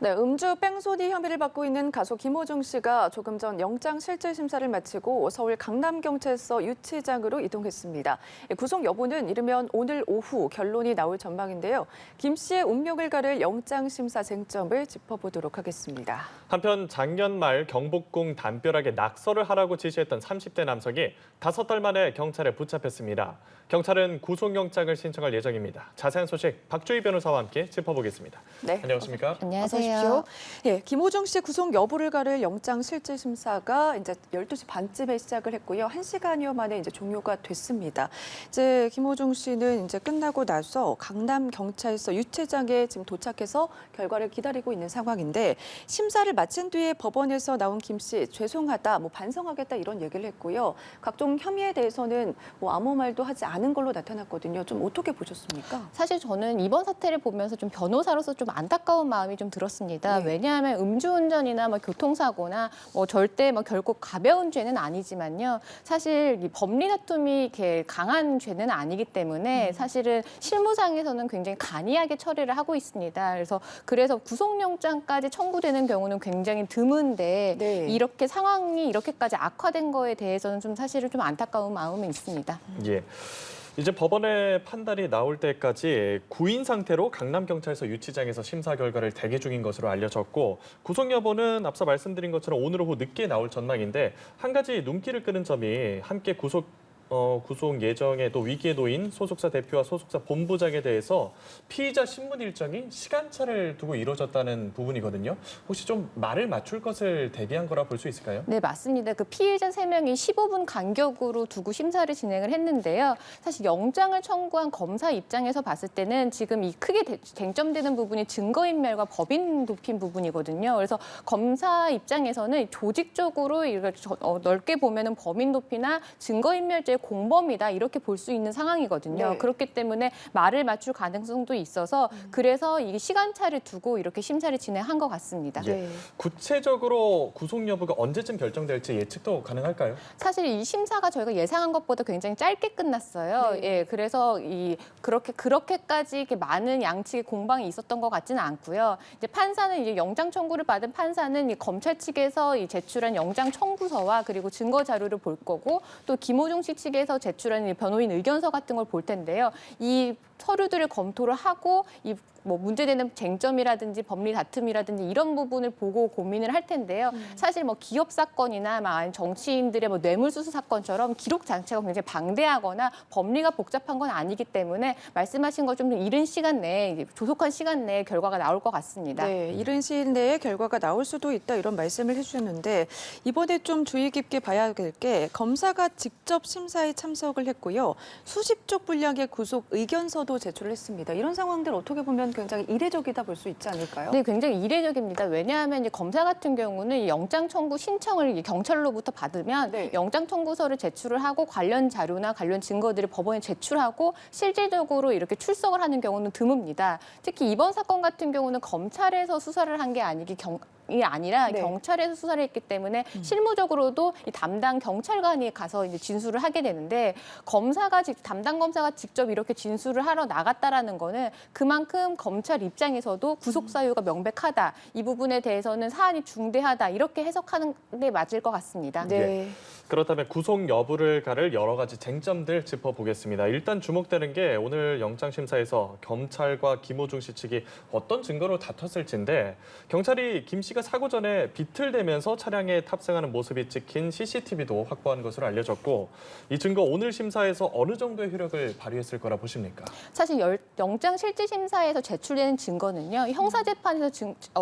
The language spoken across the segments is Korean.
네, 음주 뺑소니 혐의를 받고 있는 가수 김호중 씨가 조금 전 영장 실질 심사를 마치고 서울 강남경찰서 유치장으로 이동했습니다. 구속 여부는 이르면 오늘 오후 결론이 나올 전망인데요. 김 씨의 운명을 가를 영장 심사 쟁점을 짚어보도록 하겠습니다. 한편 작년 말 경복궁 담벼락에 낙서를 하라고 지시했던 30대 남성이 5달 만에 경찰에 붙잡혔습니다. 경찰은 구속영장을 신청할 예정입니다. 자세한 소식 박주희 변호사와 함께 짚어보겠습니다. 네. 안녕하십니까? 안녕하세요. 예, 김호중 씨 구속 여부를 가를 영장 실질 심사가 이제 12시 반쯤에 시작을 했고요. 1시간여 만에 이제 종료가 됐습니다. 이제 김호중 씨는 이제 끝나고 나서 강남 경찰서 유치장에 지금 도착해서 결과를 기다리고 있는 상황인데 심사를 마친 뒤에 법원에서 나온 김 씨 죄송하다, 반성하겠다 이런 얘기를 했고요. 각종 혐의에 대해서는 아무 말도 하지 않은 걸로 나타났거든요. 좀 어떻게 보셨습니까? 사실 저는 이번 사태를 보면서 좀 변호사로서 좀 안타까운 마음이 좀 들었습니다. 네. 왜냐하면 음주운전이나 교통사고나 절대 결코 가벼운 죄는 아니지만요. 사실 이 법리 다툼이 이렇게 강한 죄는 아니기 때문에 사실은 실무상에서는 굉장히 간이하게 처리를 하고 있습니다. 그래서 구속영장까지 청구되는 경우는 굉장히 드문데 네. 이렇게 상황이 이렇게까지 악화된 거에 대해서는 좀 사실은 좀 안타까운 마음이 있습니다. 예. 이제 법원의 판단이 나올 때까지 구인 상태로 강남경찰서 유치장에서 심사 결과를 대기 중인 것으로 알려졌고 구속 여부는 앞서 말씀드린 것처럼 오늘 오후 늦게 나올 전망인데 한 가지 눈길을 끄는 점이 함께 구속 예정에 또 위기에 놓인 소속사 대표와 소속사 본부장에 대해서 피의자 신문 일정이 시간차를 두고 이루어졌다는 부분이거든요. 혹시 좀 말을 맞출 것을 대비한 거라 볼 수 있을까요? 네, 맞습니다. 그 피해자 3명이 15분 간격으로 두고 심사를 진행을 했는데요. 사실 영장을 청구한 검사 입장에서 봤을 때는 지금 이 크게 쟁점되는 부분이 증거인멸과 법인 도핑 부분이거든요. 그래서 검사 입장에서는 조직적으로 넓게 보면은 법인 도피나 증거인멸죄 공범이다 이렇게 볼 수 있는 상황이거든요. 네. 그렇기 때문에 말을 맞출 가능성도 있어서 그래서 이 시간차를 두고 이렇게 심사를 진행한 것 같습니다. 네. 구체적으로 구속 여부가 언제쯤 결정될지 예측도 가능할까요? 사실 이 심사가 저희가 예상한 것보다 굉장히 짧게 끝났어요. 네. 예, 그래서 그렇게까지 이렇게 많은 양측의 공방이 있었던 것 같지는 않고요. 이제 판사는 이제 영장 청구를 받은 판사는 이 검찰 측에서 이 제출한 영장 청구서와 그리고 증거 자료를 볼 거고 또 김호중 씨 측에서 제출한 이 변호인 의견서 같은 걸 볼 텐데요. 이 서류들을 검토를 하고 문제되는 쟁점이라든지 법리 다툼이라든지 이런 부분을 보고 고민을 할 텐데요. 사실 기업 사건이나 아니면 정치인들의 뇌물수수 사건처럼 기록 자체가 굉장히 방대하거나 법리가 복잡한 건 아니기 때문에 말씀하신 것좀 이른 시간 내에 조속한 시간 내에 결과가 나올 것 같습니다. 네, 이른 시일 내에 결과가 나올 수도 있다 이런 말씀을 해주셨는데 이번에 좀 주의 깊게 봐야 될 게 검사가 직접 심사에 참석을 했고요. 수십 쪽 분량의 구속 의견서도 제출을 했습니다. 이런 상황들 어떻게 보면 굉장히 이례적이다 볼 수 있지 않을까요? 네, 굉장히 이례적입니다. 왜냐하면 이제 검사 같은 경우는 영장 청구 신청을 경찰로부터 받으면 네. 영장 청구서를 제출을 하고 관련 자료나 관련 증거들을 법원에 제출하고 실질적으로 이렇게 출석을 하는 경우는 드뭅니다. 특히 이번 사건 같은 경우는 검찰에서 수사를 한 게 이 아니라 네. 경찰에서 수사를 했기 때문에 실무적으로도 이 담당 경찰관이 가서 이제 진술을 하게 되는데 담당 검사가 직접 이렇게 진술을 하러 나갔다라는 거는 그만큼 검찰 입장에서도 구속 사유가 명백하다. 이 부분에 대해서는 사안이 중대하다. 이렇게 해석하는 게 맞을 것 같습니다. 네. 그렇다면 구속 여부를 가를 여러 가지 쟁점들 짚어보겠습니다. 일단 주목되는 게 오늘 영장심사에서 검찰과 김호중 씨 측이 어떤 증거로 다퉜을지인데 경찰이 김 씨가 사고 전에 비틀대면서 차량에 탑승하는 모습이 찍힌 CCTV도 확보한 것으로 알려졌고 이 증거 오늘 심사에서 어느 정도의 효력을 발휘했을 거라 보십니까? 사실 영장 실질심사에서 제출된 증거는요. 형사재판에서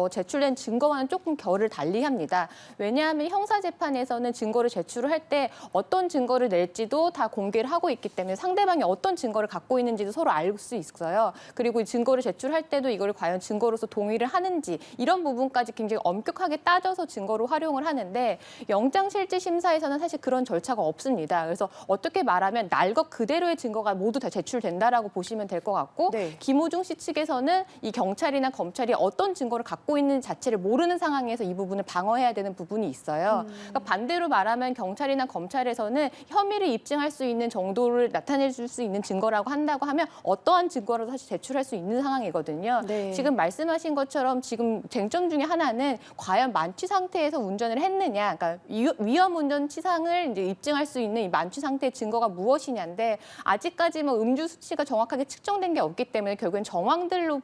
제출된 증거와는 조금 결을 달리합니다. 왜냐하면 형사재판에서는 증거를 제출을 할 때 어떤 증거를 낼지도 다 공개를 하고 있기 때문에 상대방이 어떤 증거를 갖고 있는지도 서로 알 수 있어요. 그리고 이 증거를 제출할 때도 이걸 과연 증거로서 동의를 하는지 이런 부분까지 굉장히 엄격하게 따져서 증거로 활용을 하는데 영장실질심사에서는 사실 그런 절차가 없습니다. 그래서 어떻게 말하면 날 것 그대로의 증거가 모두 다 제출된다라고 보시면 보시면 될 것 같고 네. 김호중 씨 측에서는 이 경찰이나 검찰이 어떤 증거를 갖고 있는 자체를 모르는 상황에서 이 부분을 방어해야 되는 부분이 있어요. 그러니까 반대로 말하면 경찰이나 검찰에서는 혐의를 입증할 수 있는 정도를 나타내 줄 수 있는 증거라고 한다고 하면 어떠한 증거라도 사실 제출할 수 있는 상황이거든요. 네. 지금 말씀하신 것처럼 지금 쟁점 중에 하나는 과연 만취 상태에서 운전을 했느냐, 그러니까 위험 운전 치상을 이제 입증할 수 있는 이 만취 상태의 증거가 무엇이냐인데 아직까지 뭐 음주 수치가 정확하게 측정된 게 없기 때문에 결국엔 정황들로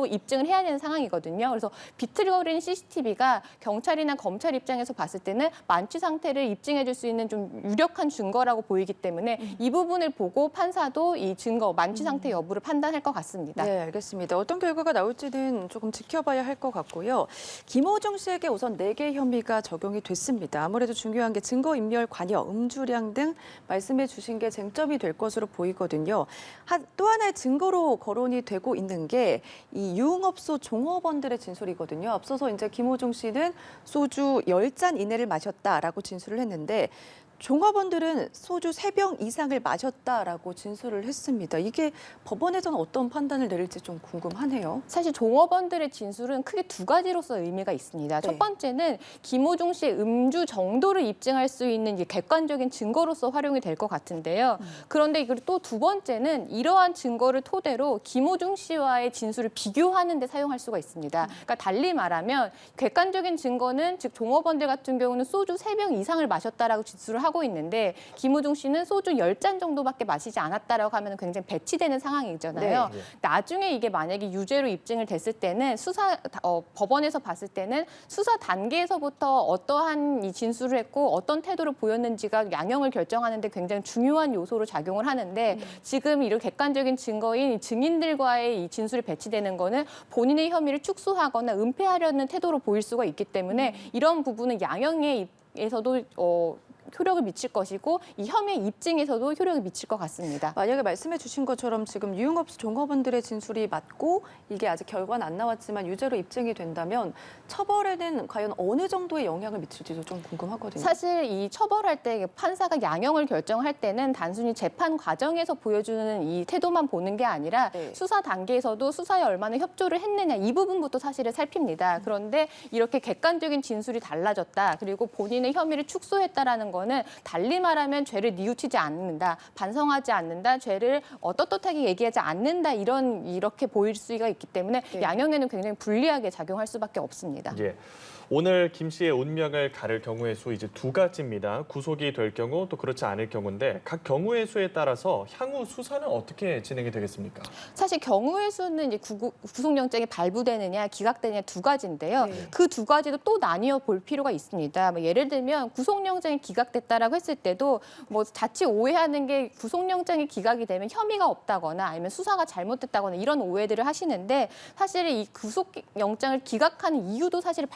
입증을 해야 되는 상황이거든요. 그래서 비틀거리는 CCTV가 경찰이나 검찰 입장에서 봤을 때는 만취 상태를 입증해 줄 수 있는 좀 유력한 증거라고 보이기 때문에 이 부분을 보고 판사도 이 증거, 만취 상태 여부를 판단할 것 같습니다. 네, 알겠습니다. 어떤 결과가 나올지는 조금 지켜봐야 할 것 같고요. 김호중 씨에게 우선 4개 혐의가 적용이 됐습니다. 아무래도 중요한 게 증거인멸 관여, 음주량 등 말씀해 주신 게 쟁점이 될 것으로 보이거든요. 또 하나의 증거로 거론이 되고 있는 게 이 유흥업소 종업원들의 진술이거든요. 앞서서 이제 김호중 씨는 소주 10잔 이내를 마셨다라고 진술을 했는데 종업원들은 소주 3병 이상을 마셨다라고 진술을 했습니다. 이게 법원에서는 어떤 판단을 내릴지 좀 궁금하네요. 사실 종업원들의 진술은 크게 2가지로서 의미가 있습니다. 네. 첫 번째는 김호중 씨의 음주 정도를 입증할 수 있는 이제 객관적인 증거로서 활용이 될 것 같은데요. 그런데 이걸 또 2번째는 이러한 증거를 토대로 김호중 씨와의 진술을 비교하는 데 사용할 수가 있습니다. 그러니까 달리 말하면 객관적인 증거는 즉 종업원들 같은 경우는 소주 3병 이상을 마셨다라고 진술을 하고 있는데 김호중 씨는 소주 10잔 정도밖에 마시지 않았다라고 하면 굉장히 배치되는 상황이잖아요. 네. 나중에 이게 만약에 유죄로 입증을 됐을 때는 법원에서 봤을 때는 수사 단계에서부터 어떠한 이 진술을 했고 어떤 태도를 보였는지가 양형을 결정하는 데 굉장히 중요한 요소로 작용을 하는데 지금 이런 객관적인 증거인 이 증인들과의 이 진술이 배치되는 거는 본인의 혐의를 축소하거나 은폐하려는 태도로 보일 수가 있기 때문에 이런 부분은 양형에서도 효력을 미칠 것이고 이 혐의 입증에서도 효력을 미칠 것 같습니다. 만약에 말씀해 주신 것처럼 지금 유흥업소 종업원들의 진술이 맞고 이게 아직 결과는 안 나왔지만 유죄로 입증이 된다면 처벌에는 과연 어느 정도의 영향을 미칠지도 좀 궁금하거든요. 사실 이 처벌할 때 판사가 양형을 결정할 때는 단순히 재판 과정에서 보여주는 이 태도만 보는 게 아니라 네. 수사 단계에서도 수사에 얼마나 협조를 했느냐 이 부분부터 사실을 살핍니다. 그런데 이렇게 객관적인 진술이 달라졌다. 그리고 본인의 혐의를 축소했다라는 거는 달리 말하면 죄를 뉘우치지 않는다, 반성하지 않는다, 죄를 떳떳하게 얘기하지 않는다 이렇게 보일 수가 있기 때문에 네. 양형에는 굉장히 불리하게 작용할 수밖에 없습니다. 예. 오늘 김 씨의 운명을 가를 경우의 수 이제 2가지입니다. 구속이 될 경우 또 그렇지 않을 경우인데 각 경우의 수에 따라서 향후 수사는 어떻게 진행이 되겠습니까? 사실 경우의 수는 이제 구속영장이 발부되느냐 기각되느냐 2가지인데요. 네. 그 2가지도 또 나뉘어 볼 필요가 있습니다. 뭐 예를 들면 구속영장이 기각됐다라고 했을 때도 뭐 자칫 오해하는 게 구속영장이 기각이 되면 혐의가 없다거나 아니면 수사가 잘못됐다거나 이런 오해들을 하시는데 사실 이 구속영장을 기각하는 이유도 사실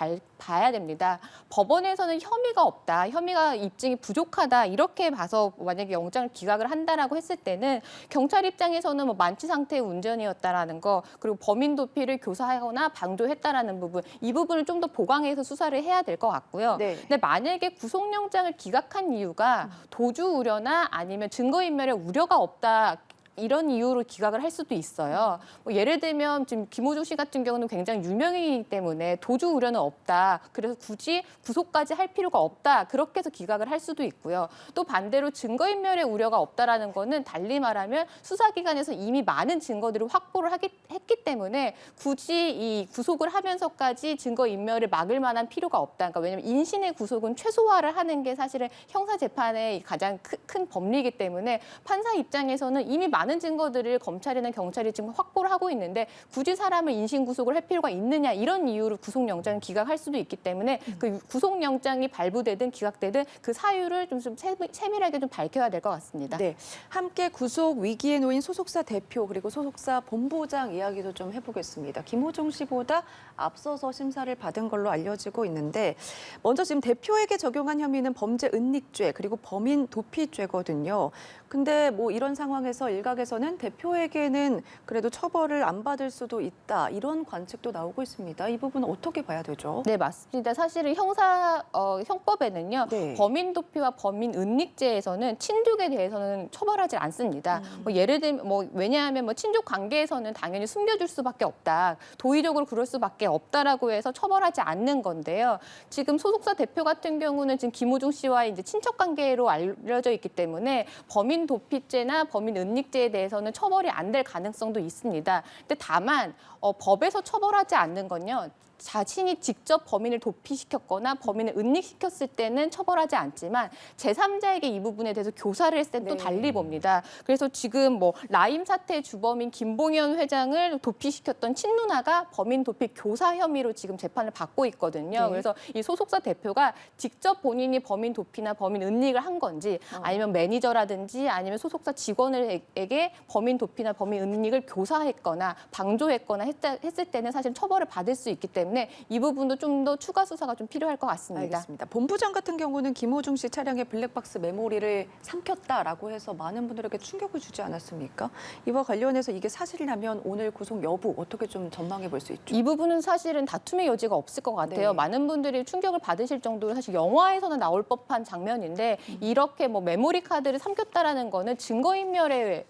봐야 됩니다. 법원에서는 혐의가 없다, 혐의가 입증이 부족하다 이렇게 봐서 만약에 영장을 기각을 한다라고 했을 때는 경찰 입장에서는 뭐 만취 상태의 운전이었다라는 거 그리고 범인 도피를 교사하거나 방조했다라는 부분 이 부분을 좀 더 보강해서 수사를 해야 될 것 같고요. 네. 근데 만약에 구속영장을 기각한 이유가 도주 우려나 아니면 증거인멸의 우려가 없다. 이런 이유로 기각을 할 수도 있어요. 뭐 예를 들면 지금 김호중 씨 같은 경우는 굉장히 유명인이기 때문에 도주 우려는 없다. 그래서 굳이 구속까지 할 필요가 없다. 그렇게 해서 기각을 할 수도 있고요. 또 반대로 증거인멸의 우려가 없다라는 거는 달리 말하면 수사기관에서 이미 많은 증거들을 확보를 했기 때문에 굳이 이 구속을 하면서까지 증거인멸을 막을 만한 필요가 없다. 그러니까 왜냐하면 인신의 구속은 최소화를 하는 게 사실은 형사재판의 가장 큰 법리이기 때문에 판사 입장에서는 이미 많은 증거들을 검찰이나 경찰이 지금 확보를 하고 있는데 굳이 사람을 인신 구속을 할 필요가 있느냐 이런 이유로 구속영장을 기각할 수도 있기 때문에 그 구속영장이 발부되든 기각되든 그 사유를 좀 세밀하게 좀 밝혀야 될 것 같습니다. 네, 함께 구속 위기에 놓인 소속사 대표 그리고 소속사 본부장 이야기도 좀 해보겠습니다. 김호중 씨보다 앞서서 심사를 받은 걸로 알려지고 있는데 먼저 지금 대표에게 적용한 혐의는 범죄 은닉죄 그리고 범인 도피죄거든요. 근데 뭐 이런 상황에서 일각 일각에서는 대표에게는 그래도 처벌을 안 받을 수도 있다 이런 관측도 나오고 있습니다. 이 부분은 어떻게 봐야 되죠? 네, 맞습니다. 사실은 형법에는요, 네. 범인 도피와 범인 은닉죄에서는 친족에 대해서는 처벌하지 않습니다. 뭐 예를 들면 왜냐하면 친족 관계에서는 당연히 숨겨줄 수밖에 없다, 도의적으로 그럴 수밖에 없다라고 해서 처벌하지 않는 건데요. 지금 소속사 대표 같은 경우는 지금 김호중 씨와 이제 친척 관계로 알려져 있기 때문에 범인 도피죄나 범인 은닉죄에 대해서는 처벌이 안 될 가능성도 있습니다. 근데 다만 법에서 처벌하지 않는 건요, 자신이 직접 범인을 도피시켰거나 범인을 은닉시켰을 때는 처벌하지 않지만 제3자에게 이 부분에 대해서 교사를 했을 때는 또 네. 달리 봅니다. 그래서 지금 라임 사태 주범인 김봉현 회장을 도피시켰던 친누나가 범인 도피 교사 혐의로 지금 재판을 받고 있거든요. 네. 그래서 이 소속사 대표가 직접 본인이 범인 도피나 범인 은닉을 한 건지 아니면 매니저라든지 아니면 소속사 직원에게 범인 도피나 범인 은닉을 교사했거나 방조했거나 했을 때는 사실 처벌을 받을 수 있기 때문에 이 부분도 좀 더 추가 수사가 좀 필요할 것 같습니다. 알겠습니다. 본부장 같은 경우는 김호중 씨 차량의 블랙박스 메모리를 삼켰다라고 해서 많은 분들에게 충격을 주지 않았습니까? 이와 관련해서 이게 사실이라면 오늘 구속 여부 어떻게 좀 전망해 볼 수 있죠? 이 부분은 사실은 다툼의 여지가 없을 것 같아요. 네. 많은 분들이 충격을 받으실 정도로 사실 영화에서는 나올 법한 장면인데 이렇게 메모리 카드를 삼켰다라는 거는 증거인멸죄의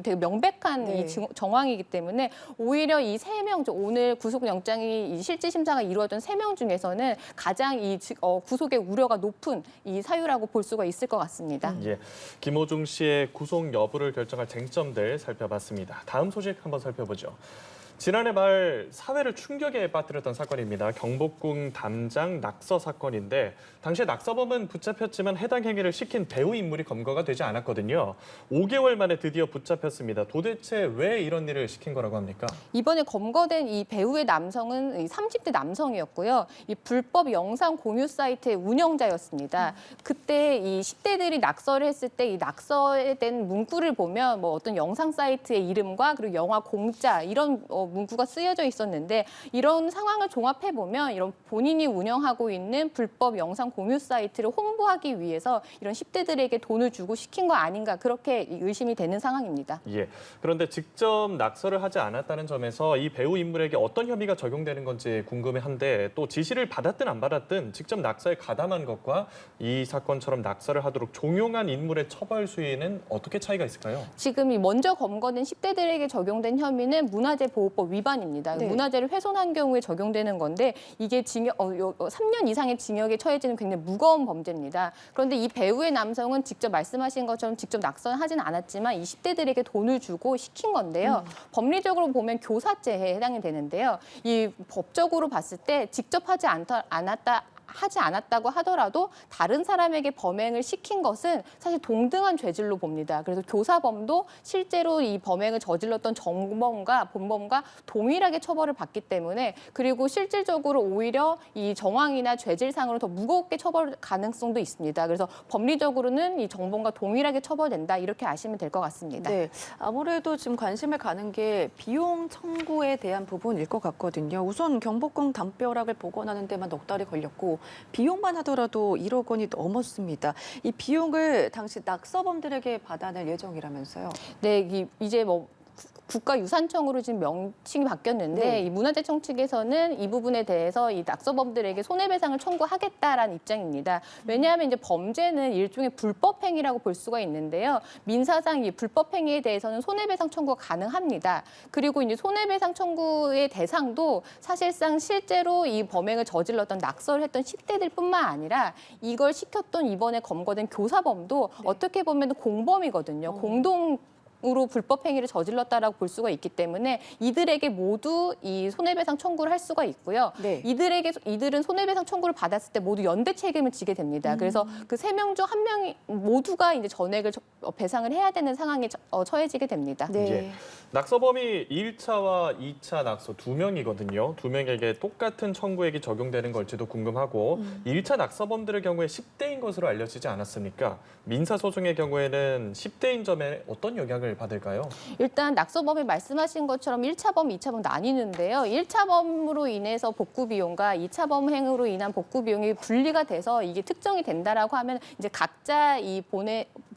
되게 명백한 네. 정황이기 때문에 오히려 이 3명, 오늘 구속영장이 이 실질심사가 이루어진 3명 중에서는 가장 구속의 우려가 높은 이 사유라고 볼 수가 있을 것 같습니다. 예, 김호중 씨의 구속 여부를 결정할 쟁점들 살펴봤습니다. 다음 소식 한번 살펴보죠. 지난해 말 사회를 충격에 빠뜨렸던 사건입니다. 경복궁 담장 낙서 사건인데 당시에 낙서범은 붙잡혔지만 해당 행위를 시킨 배우 인물이 검거가 되지 않았거든요. 5개월 만에 드디어 붙잡혔습니다. 도대체 왜 이런 일을 시킨 거라고 합니까? 이번에 검거된 이 배우의 남성은 30대 남성이었고요. 이 불법 영상 공유 사이트의 운영자였습니다. 그때 이 10대들이 낙서를 했을 때 이 낙서에 된 문구를 보면 어떤 영상 사이트의 이름과 그리고 영화 공짜 이런 문구가 쓰여져 있었는데 이런 상황을 종합해 보면 이런 본인이 운영하고 있는 불법 영상 공유 사이트를 홍보하기 위해서 이런 10대들에게 돈을 주고 시킨 거 아닌가 그렇게 의심이 되는 상황입니다. 예. 그런데 직접 낙서를 하지 않았다는 점에서 이 배우 인물에게 어떤 혐의가 적용되는 건지 궁금해한데 또 지시를 받았든 안 받았든 직접 낙서에 가담한 것과 이 사건처럼 낙서를 하도록 종용한 인물의 처벌 수위는 어떻게 차이가 있을까요? 지금 이 먼저 검거된 10대들에게 적용된 혐의는 문화재보호법 위반입니다. 네. 문화재를 훼손한 경우에 적용되는 건데 이게 3년 이상의 징역에 처해지는 굉장히 무거운 범죄입니다. 그런데 이 배우의 남성은 직접 말씀하신 것처럼 직접 낙서하진 않았지만 이 10대들에게 돈을 주고 시킨 건데요. 법리적으로 보면 교사죄에 해당이 되는데요. 이 법적으로 봤을 때 직접 하지 않았다고 하더라도 다른 사람에게 범행을 시킨 것은 사실 동등한 죄질로 봅니다. 그래서 교사범도 실제로 이 범행을 저질렀던 정범과 본범과 동일하게 처벌을 받기 때문에 그리고 실질적으로 오히려 이 정황이나 죄질상으로 더 무겁게 처벌 가능성도 있습니다. 그래서 법리적으로는 이 정범과 동일하게 처벌된다 이렇게 아시면 될 것 같습니다. 네, 아무래도 지금 관심을 가는 게 비용 청구에 대한 부분일 것 같거든요. 우선 경복궁 담벼락을 복원하는 데만 넉 달이 걸렸고 비용만 하더라도 1억 원이 넘었습니다. 이 비용을 당시 낙서범들에게 받아낼 예정이라면서요? 네, 이제 국가유산청으로 지금 명칭이 바뀌었는데 네. 이 문화재청 측에서는 이 부분에 대해서 이 낙서범들에게 손해배상을 청구하겠다라는 입장입니다. 왜냐하면 이제 범죄는 일종의 불법 행위라고 볼 수가 있는데요. 민사상 이 불법 행위에 대해서는 손해배상 청구가 가능합니다. 그리고 이제 손해배상 청구의 대상도 사실상 실제로 이 범행을 저질렀던 낙서를 했던 10대들뿐만 아니라 이걸 시켰던 이번에 검거된 교사범도 어떻게 보면 공범이거든요. 공동으로 불법 행위를 저질렀다라고 볼 수가 있기 때문에 이들에게 모두 이 손해배상 청구를 할 수가 있고요. 네. 이들은 손해배상 청구를 받았을 때 모두 연대 책임을 지게 됩니다. 그래서 그 3명 중 1명이 모두가 이제 전액을 배상을 해야 되는 상황에 처해지게 됩니다. 네. 예. 낙서범이 1차와 2차 낙서 2명이거든요. 2명에게 똑같은 청구액이 적용되는 걸지도 궁금하고 1차 낙서범들의 경우에 10대인 것으로 알려지지 않았습니까? 민사소송의 경우에는 10대인 점에 어떤 영향을 받을까요? 일단 낙서범이 말씀하신 것처럼 1차범, 2차범 나뉘는데요. 1차범으로 인해서 복구 비용과 2차범 행으로 인한 복구 비용이 분리가 돼서 이게 특정이 된다라고 하면 이제 각자 이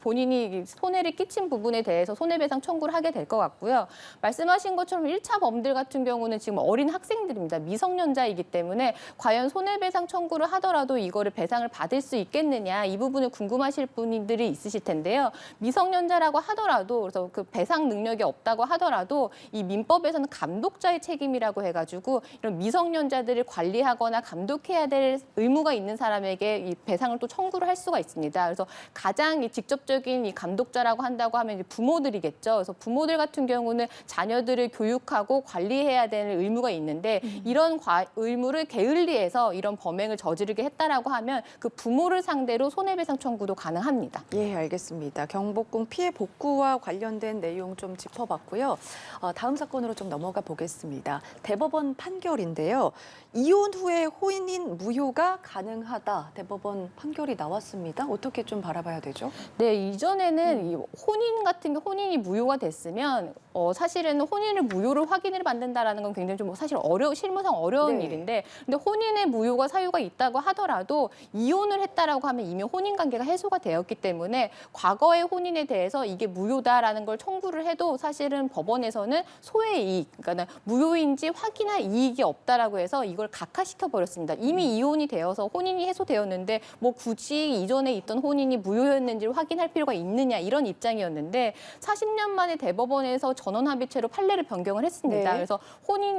본인이 손해를 끼친 부분에 대해서 손해배상 청구를 하게 될 것 같고요. 말씀하신 것처럼 1차 범들 같은 경우는 지금 어린 학생들입니다. 미성년자이기 때문에 과연 손해배상 청구를 하더라도 이거를 배상을 받을 수 있겠느냐 이 부분을 궁금하실 분들이 있으실 텐데요. 미성년자라고 하더라도 그래서 그 배상 능력이 없다고 하더라도 이 민법에서는 감독자의 책임이라고 해가지고 이런 미성년자들을 관리하거나 감독해야 될 의무가 있는 사람에게 이 배상을 또 청구를 할 수가 있습니다. 그래서 가장 이 직접적인 이 감독자라고 한다고 하면 이제 부모들이겠죠. 그래서 부모들 같은 경우는 자녀들을 교육하고 관리해야 되는 의무가 있는데 이런 의무를 게을리해서 이런 범행을 저지르게 했다라고 하면 그 부모를 상대로 손해배상 청구도 가능합니다. 예, 알겠습니다. 경복궁 피해 복구와 관련된 내용 좀 짚어봤고요. 다음 사건으로 좀 넘어가 보겠습니다. 대법원 판결인데요. 이혼 후에 혼인 무효가 가능하다. 대법원 판결이 나왔습니다. 어떻게 좀 바라봐야 되죠? 네, 이전에는 이 혼인 같은 게 혼인이 무효가 됐으면 사실은 혼인을 무효로 확인을 받는다라는 건 굉장히 좀 사실 실무상 어려운 네. 일인데 근데 혼인의 무효가 사유가 있다고 하더라도 이혼을 했다라고 하면 이미 혼인 관계가 해소가 되었기 때문에 과거의 혼인에 대해서 이게 무효다라는 걸 청구를 해도 사실은 법원에서는 소의 이익, 그러니까 무효인지 확인할 이익이 없다라고 해서 이걸 각하시켜 버렸습니다. 이미 이혼이 되어서 혼인이 해소되었는데 뭐 굳이 이전에 있던 혼인이 무효였는지를 확인할 필요가 있느냐 이런 입장이었는데 40년 만에 대법원에서 전원합의체로 판례를 변경을 했습니다. 네. 그래서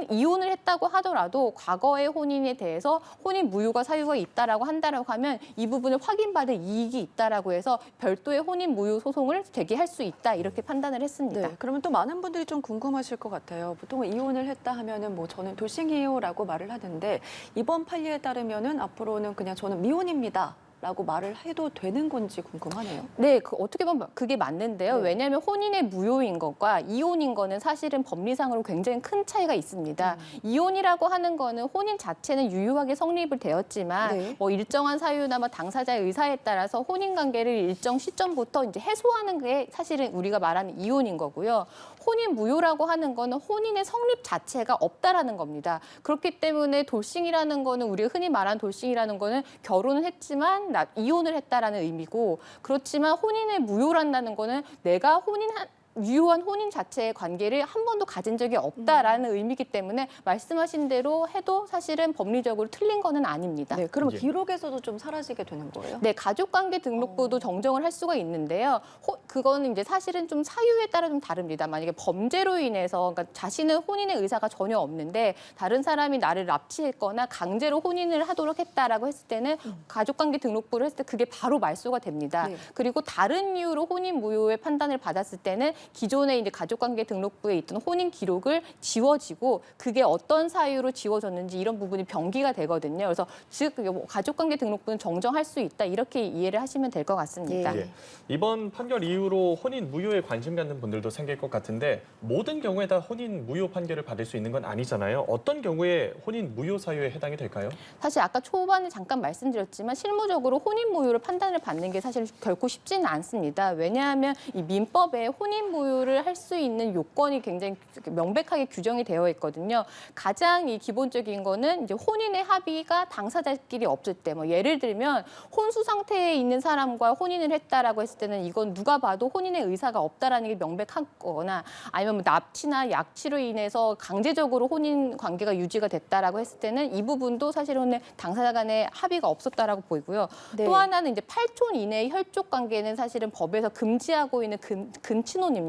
이혼을 했다고 하더라도 과거의 혼인에 대해서 혼인 무효가 사유가 있다라고 한다라고 하면 이 부분을 확인받을 이익이 있다라고 해서 별도의 혼인 무효 소송을 제기할 수 있다 이렇게 판단을 했습니다. 네, 그러면 또 많은 분들이 좀 궁금하실 것 같아요. 보통 이혼을 했다 하면은 뭐 저는 돌싱이에요라고 말을 하는데 이번 판례에 따르면은 앞으로는 그냥 저는 미혼입니다. 라고 말을 해도 되는 건지 궁금하네요. 네, 어떻게 보면 그게 맞는데요. 네. 왜냐하면 혼인의 무효인 것과 이혼인 거는 사실은 법리상으로 굉장히 큰 차이가 있습니다. 이혼이라고 하는 거는 혼인 자체는 유효하게 성립을 되었지만 네. 뭐 일정한 사유나 뭐 당사자의 의사에 따라서 혼인 관계를 일정 시점부터 이제 해소하는 게 사실은 우리가 말하는 이혼인 거고요. 혼인 무효라고 하는 거는 혼인의 성립 자체가 없다라는 겁니다. 그렇기 때문에 돌싱이라는 거는 우리가 흔히 말하는 돌싱이라는 거는 결혼은 했지만 이혼을 했다라는 의미고 그렇지만 혼인의 무효란다는 거는 내가 유효한 혼인 자체의 관계를 한 번도 가진 적이 없다라는 의미이기 때문에 말씀하신 대로 해도 사실은 법리적으로 틀린 거는 아닙니다. 네, 그럼 예. 기록에서도 좀 사라지게 되는 거예요? 네, 가족관계 등록부도 정정을 할 수가 있는데요. 그거는 이제 사실은 좀 사유에 따라 좀 다릅니다. 만약에 범죄로 인해서 그러니까 자신은 혼인의 의사가 전혀 없는데 다른 사람이 나를 납치했거나 강제로 혼인을 하도록 했다라고 했을 때는 가족관계 등록부를 했을 때 그게 바로 말소가 됩니다. 네. 그리고 다른 이유로 혼인 무효의 판단을 받았을 때는 기존에 이제 가족관계 등록부에 있던 혼인 기록을 지워지고 그게 어떤 사유로 지워졌는지 이런 부분이 병기가 되거든요. 그래서 즉 가족관계 등록부는 정정할 수 있다 이렇게 이해를 하시면 될 것 같습니다. 예. 이번 판결 이후로 혼인 무효에 관심 갖는 분들도 생길 것 같은데 모든 경우에 다 혼인 무효 판결을 받을 수 있는 건 아니잖아요. 어떤 경우에 혼인 무효 사유에 해당이 될까요? 사실 아까 초반에 잠깐 말씀드렸지만 실무적으로 혼인 무효를 판단을 받는 게 사실 결코 쉽지는 않습니다. 왜냐하면 이 민법에 혼인 무효를 할 수 있는 요건이 굉장히 명백하게 규정이 되어 있거든요. 가장 이 기본적인 거는 이제 혼인의 합의가 당사자끼리 없을 때, 뭐 예를 들면 혼수 상태에 있는 사람과 혼인을 했다라고 했을 때는 이건 누가 봐도 혼인의 의사가 없다라는 게 명백하거나 아니면 뭐 납치나 약취로 인해서 강제적으로 혼인 관계가 유지가 됐다라고 했을 때는 이 부분도 사실은 당사자 간의 합의가 없었다라고 보이고요. 네. 또 하나는 이제 8촌 이내의 혈족 관계는 사실은 법에서 금지하고 있는 근친혼입니다.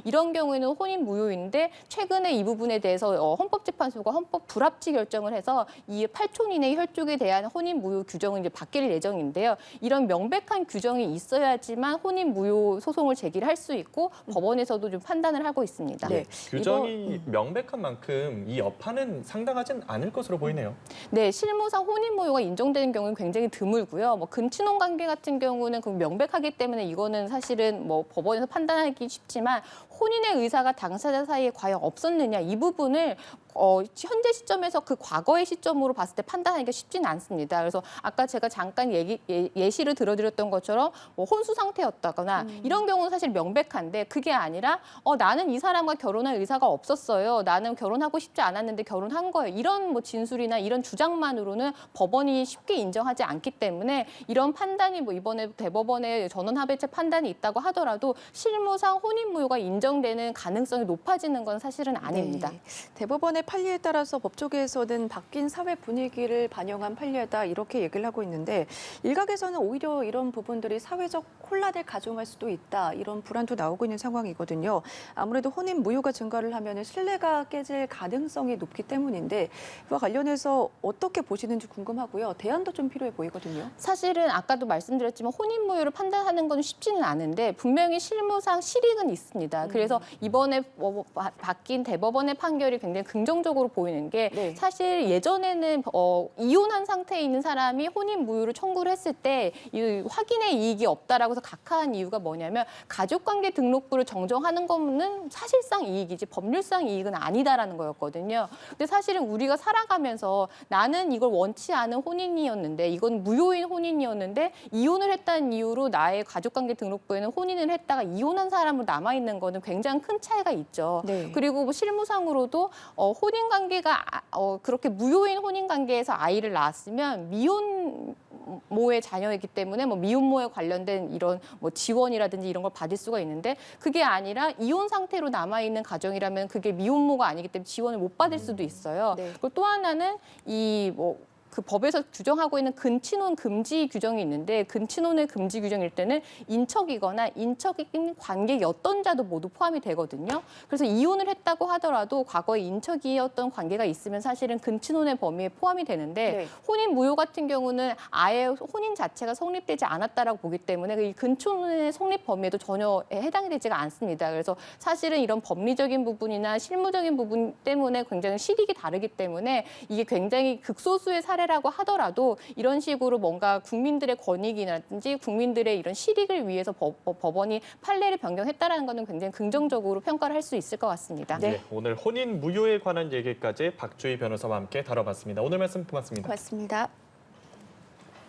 이런 경우에는 혼인 무효인데 최근에 이 부분에 대해서 헌법재판소가 헌법 불합치 결정을 해서 이 8촌 이내의 혈족에 대한 혼인 무효 규정은 이제 바뀔 예정인데요. 이런 명백한 규정이 있어야지만 혼인 무효 소송을 제기를 할 수 있고 법원에서도 좀 판단을 하고 있습니다. 네. 규정이 명백한 만큼 이 여파는 상당하진 않을 것으로 보이네요. 네, 실무상 혼인 무효가 인정되는 경우는 굉장히 드물고요. 뭐 근친혼 관계 같은 경우는 그 명백하기 때문에 이거는 사실은 뭐 법원에서 판단하기 쉽지만 혼인의 의사가 당사자 사이에 과연 없었느냐 이 부분을 현재 시점에서 그 과거의 시점으로 봤을 때 판단하기가 쉽지는 않습니다. 그래서 아까 제가 잠깐 예시를 들어드렸던 것처럼 뭐 혼수 상태였다거나 이런 경우는 사실 명백한데 그게 아니라 나는 이 사람과 결혼할 의사가 없었어요. 나는 결혼하고 싶지 않았는데 결혼한 거예요. 이런 뭐 진술이나 이런 주장만으로는 법원이 쉽게 인정하지 않기 때문에 이런 판단이 뭐 이번에 대법원의 전원합의체 판단이 있다고 하더라도 실무상 혼인무효가 인정되는 가능성이 높아지는 건 사실은 아닙니다. 네. 대법원의 판례에 따라서 법조계에서는 바뀐 사회 분위기를 반영한 판례다 이렇게 얘기를 하고 있는데 일각에서는 오히려 이런 부분들이 사회적 혼란을 가중할 수도 있다 이런 불안도 나오고 있는 상황이거든요. 아무래도 혼인 무효가 증가를 하면 신뢰가 깨질 가능성이 높기 때문인데 이와 관련해서 어떻게 보시는지 궁금하고요. 대안도 좀 필요해 보이거든요. 사실은 아까도 말씀드렸지만 혼인무효를 판단하는 건 쉽지는 않은데 분명히 실무상 실익은 있습니다. 그래서 이번에 바뀐 대법원의 판결이 굉장히 긍정적으로 보이는 게 네. 사실 예전에는 이혼한 상태에 있는 사람이 혼인무효를 청구를 했을 때 이 확인의 이익이 없다라고 해서 각하한 이유가 뭐냐면 가족관계 등록부를 정정하는 거는 사실상 이익이지 법률상 이익은 아니다라는 거였거든요. 근데 사실은 우리가 살아가면서 나는 이걸 원치 않은 혼인이었는데 이건 무효인 혼인이었는데 이혼을 했다는 이유로 나의 가족관계 등록부에는 혼인을 했다가 이혼한 사람으로 남아있는 거는 굉장히 큰 차이가 있죠. 네. 그리고 뭐 실무상으로도 혼인관계가 그렇게 무효인 혼인관계에서 아이를 낳았으면 미혼모의 자녀이기 때문에 뭐 미혼모에 관련된 이런 뭐 지원이라든지 이런 걸 받을 수가 있는데 그게 아니라 이혼 상태로 남아있는 가정이라면 그게 미혼모가 아니기 때문에 지원을 못 받을 수도 있어요. 네. 그리고 또 하나는 그 법에서 규정하고 있는 근친혼 금지 규정이 있는데 근친혼의 금지 규정일 때는 인척이거나 인척인 관계였던 자도 모두 포함이 되거든요. 그래서 이혼을 했다고 하더라도 과거에 인척이었던 관계가 있으면 사실은 근친혼의 범위에 포함이 되는데 네. 혼인 무효 같은 경우는 아예 혼인 자체가 성립되지 않았다라고 보기 때문에 이 근친혼의 성립 범위에도 전혀 해당이 되지가 않습니다. 그래서 사실은 이런 법리적인 부분이나 실무적인 부분 때문에 굉장히 실익이 다르기 때문에 이게 굉장히 극소수의 사례라고 하더라도 이런 식으로 뭔가 국민들의 권익이라든지 국민들의 이런 실익을 위해서 법원이 판례를 변경했다라는 것은 굉장히 긍정적으로 평가를 할 수 있을 것 같습니다. 네, 오늘 혼인 무효에 관한 얘기까지 박주희 변호사와 함께 다뤄봤습니다. 오늘 말씀 고맙습니다. 고맙습니다.